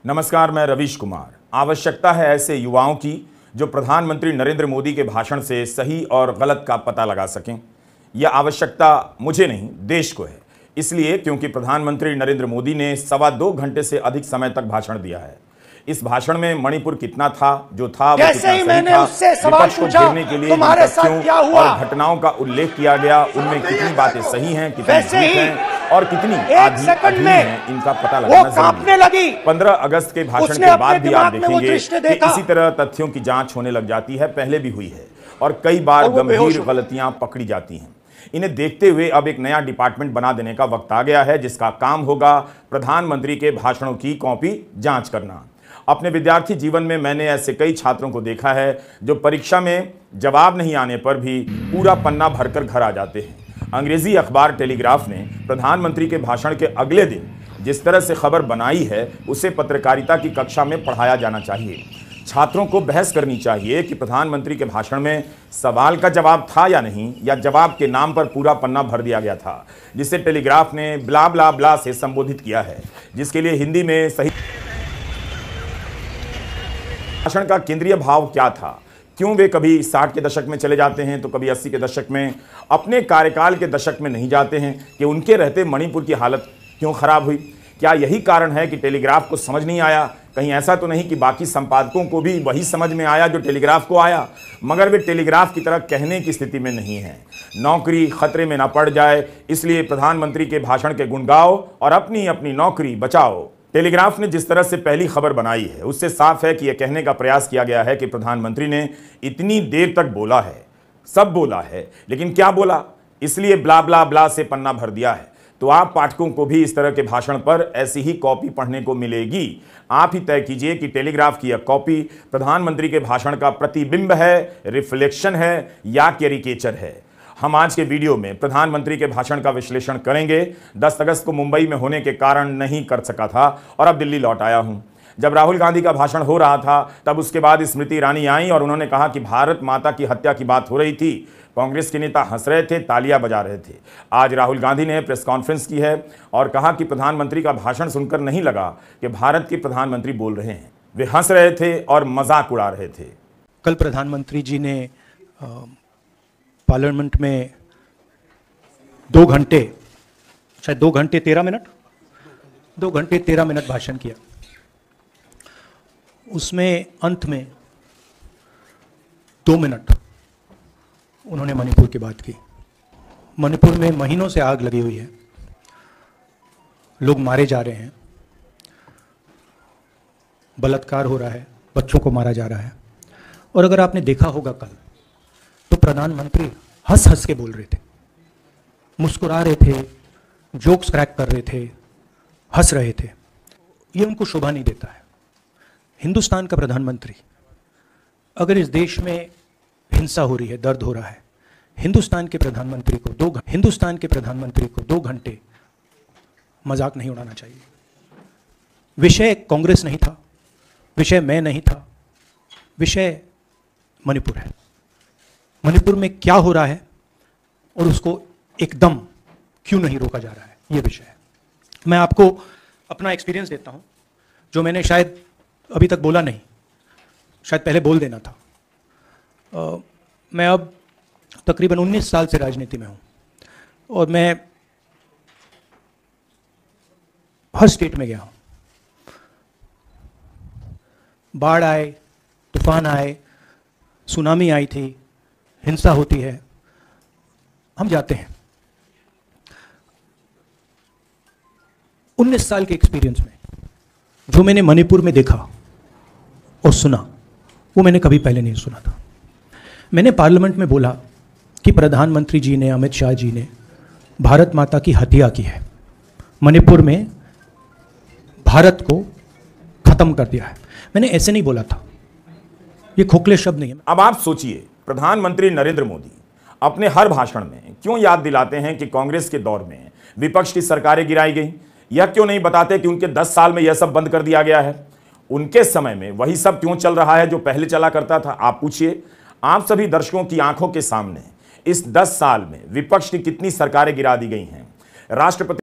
नमस्कार, मैं रवीश कुमार। आवश्यकता है ऐसे युवाओं की जो प्रधानमंत्री नरेंद्र मोदी के भाषण से सही और गलत का पता लगा सकें। यह आवश्यकता मुझे नहीं, देश को है। इसलिए क्योंकि प्रधानमंत्री नरेंद्र मोदी ने 2.25 घंटे से अधिक समय तक भाषण दिया है। इस भाषण में मणिपुर कितना था, जो था वो कितना सही था, विपक्ष को घेरने के लिए तथ्यों और घटनाओं का उल्लेख किया गया, उनमें कितनी बातें सही हैं, कितनी झूठ हैं और कितनी आधी अधूरी हैं, इनका पता लगाना जरूरी है। 15 अगस्त के भाषण के बाद भी आप देखेंगे कि इसी तरह तथ्यों की जांच होने लग जाती है, पहले भी हुई है और कई बार गंभीर गलतियां पकड़ी जाती हैं। इन्हें देखते हुए अब एक नया डिपार्टमेंट बना देने का वक्त आ गया है, जिसका काम होगा प्रधानमंत्री के भाषणों की कॉपी जांच करना। अपने विद्यार्थी जीवन में मैंने ऐसे कई छात्रों को देखा है जो परीक्षा में जवाब नहीं आने पर भी पूरा पन्ना भरकर घर आ जाते हैं। अंग्रेजी अखबार टेलीग्राफ ने प्रधानमंत्री के भाषण के अगले दिन जिस तरह से खबर बनाई है, उसे पत्रकारिता की कक्षा में पढ़ाया जाना चाहिए। छात्रों को बहस करनी चाहिए कि प्रधानमंत्री के भाषण में सवाल का जवाब था या नहीं, या जवाब के नाम पर पूरा पन्ना भर दिया गया था, जिसे टेलीग्राफ ने ब्ला ब्ला ब्ला से संबोधित किया है, जिसके लिए हिंदी में सही भाषण का केंद्रीय भाव क्या था, क्यों वे कभी 60 के दशक में चले जाते हैं तो कभी 80 के दशक में, अपने कार्यकाल के दशक में नहीं जाते हैं कि उनके रहते मणिपुर की हालत क्यों खराब हुई। क्या यही कारण है कि टेलीग्राफ को समझ नहीं आया? कहीं ऐसा तो नहीं कि बाकी संपादकों को भी वही समझ में आया जो टेलीग्राफ को आया, मगर वे टेलीग्राफ की तरह कहने की स्थिति में नहीं है। नौकरी खतरे में न पड़ जाए, इसलिए प्रधानमंत्री के भाषण के गुण गाओ और अपनी अपनी नौकरी बचाओ। टेलीग्राफ ने जिस तरह से पहली खबर बनाई है, उससे साफ है कि यह कहने का प्रयास किया गया है कि प्रधानमंत्री ने इतनी देर तक बोला है, सब बोला है, लेकिन क्या बोला, इसलिए ब्ला ब्ला ब्ला से पन्ना भर दिया है। तो आप पाठकों को भी इस तरह के भाषण पर ऐसी ही कॉपी पढ़ने को मिलेगी। आप ही तय कीजिए कि टेलीग्राफ की यह कॉपी प्रधानमंत्री के भाषण का प्रतिबिंब है, रिफ्लेक्शन है या कैरिकेचर है। हम आज के वीडियो में प्रधानमंत्री के भाषण का विश्लेषण करेंगे। 10 अगस्त को मुंबई में होने के कारण नहीं कर सका था और अब दिल्ली लौट आया हूं। जब राहुल गांधी का भाषण हो रहा था, तब उसके बाद स्मृति ईरानी आई और उन्होंने कहा कि भारत माता की हत्या की बात हो रही थी। कांग्रेस के नेता हंस रहे थे, तालियां बजा रहे थे। आज राहुल गांधी ने प्रेस कॉन्फ्रेंस की है और कहा कि प्रधानमंत्री का भाषण सुनकर नहीं लगा कि भारत के प्रधानमंत्री बोल रहे हैं। वे हंस रहे थे और मजाक उड़ा रहे थे। कल प्रधानमंत्री जी ने पार्लियामेंट में 2 घंटे, शायद 2 घंटे 13 मिनट भाषण किया। उसमें अंत में 2 मिनट उन्होंने मणिपुर की बात की। मणिपुर में महीनों से आग लगी हुई है, लोग मारे जा रहे हैं, बलात्कार हो रहा है, बच्चों को मारा जा रहा है। और अगर आपने देखा होगा कल, तो प्रधानमंत्री हंस हंस के बोल रहे थे, मुस्कुरा रहे थे, जोक्स क्रैक कर रहे थे, हंस रहे थे। ये उनको शोभा नहीं देता है। हिंदुस्तान का प्रधानमंत्री, अगर इस देश में हिंसा हो रही है, दर्द हो रहा है, हिंदुस्तान के प्रधानमंत्री को 2 घंटे मजाक नहीं उड़ाना चाहिए। विषय कांग्रेस नहीं था, विषय मैं नहीं था, विषय मणिपुर है। मणिपुर में क्या हो रहा है और उसको एकदम क्यों नहीं रोका जा रहा है, ये विषय है। मैं आपको अपना एक्सपीरियंस देता हूं, जो मैंने शायद अभी तक बोला नहीं, शायद पहले बोल देना था। मैं अब तकरीबन 19 साल से राजनीति में हूं और मैं हर स्टेट में गया हूं। बाढ़ आए, तूफान आए, सुनामी आई थी, हिंसा होती है, हम जाते हैं। 19 साल के एक्सपीरियंस में जो मैंने मणिपुर में देखा और सुना, वो मैंने कभी पहले नहीं सुना था। मैंने पार्लियामेंट में बोला कि प्रधानमंत्री जी ने, अमित शाह जी ने भारत माता की हत्या की है, मणिपुर में भारत को खत्म कर दिया है। मैंने ऐसे नहीं बोला था, ये खोखले शब्द नहीं है। अब आप सोचिए, प्रधानमंत्री नरेंद्र मोदी अपने हर भाषण में क्यों याद दिलाते हैं कि कांग्रेस के दौर में विपक्ष की सरकारें गिराई गई, या क्यों नहीं बताते कि उनके 10 साल में यह सब बंद कर दिया गया है? उनके समय में वही सब क्यों चल रहा है जो पहले चला करता था? आप पूछिए। आप सभी दर्शकों की आंखों के सामने इस 10 साल में विपक्ष की कितनी सरकारें गिरा दी गई हैं। राष्ट्रपति